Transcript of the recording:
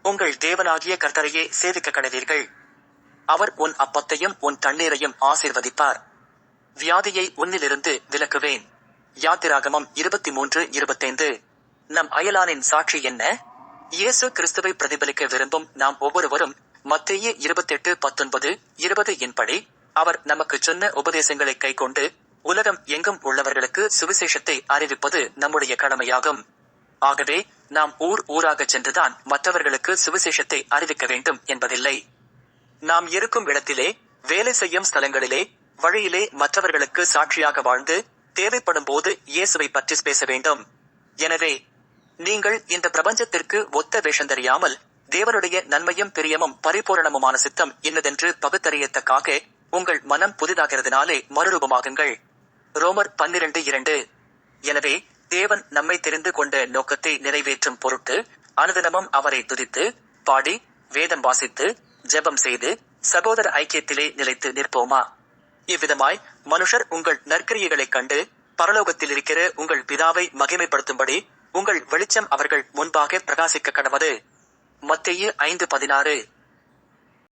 உங்கள் தேவனாகிய கர்த்தரையே சேவிக்க கடவீர்கள். அவர் உன் அப்பத்தையும் உன் தண்ணீரையும் ஆசீர்வதிப்பார். வியாதியை உன்னிலிருந்து விலக்குவேன். யாத்திராகமம் 23:25. நம் அயலானின் சாட்சி என்ன? இயேசு கிறிஸ்துவை பிரதிபலிக்க விரும்பும் நாம் ஒவ்வொருவரும் மத்தேயு 28:19-20 இன்படி அவர் நமக்கு சொன்ன உபதேசங்களை கைக்கொண்டு உலகம் எங்கும் உள்ளவர்களுக்கு சுவிசேஷத்தை அறிவிப்பது நம்முடைய கடமையாகும். ஆகவே நாம் ஊர் ஊராகச் சென்றுதான் மற்றவர்களுக்கு சுவிசேஷத்தை அறிவிக்க வேண்டும் என்பதில்லை. நாம் இருக்கும் இடத்திலே, வேலை செய்யும் ஸ்தலங்களிலே, வழியிலே மற்றவர்களுக்கு சாட்சியாக வாழ்ந்து தேவைப்படும் போது இயேசுவை பற்றி பேச வேண்டும். எனவே நீங்கள் இந்த பிரபஞ்சத்திற்கு ஒத்த வேஷம் தெரியாமல் தேவனுடைய நன்மையும் பிரியமும் பரிபூரணமுமான சித்தம் இன்னதென்று பகுத்தறியத்தக்காக உங்கள் மனம் புதிதாகிறதுனாலே மறுரூபமாகுங்கள். ரோமர் 12:2. எனவே தேவன் நம்மை தெரிந்து கொண்ட நோக்கத்தை நிறைவேற்றும் பொருட்டு அனுதினமும் அவரை துதித்து பாடி வேதம் வாசித்து ஜெபம் செய்து சகோதர ஐக்கியத்திலே நிலைத்து நிற்போமா? இவ்விதமாய் மனுஷர் உங்கள் நற்கிரியைகளைக் கண்டு பரலோகத்தில் இருக்கிற உங்கள் பிதாவை மகிமைப்படுத்தும்படி உங்கள் வெளிச்சம் அவர்கள் முன்பாக பிரகாசிக்க கடவது. மத்தேயு 5:16.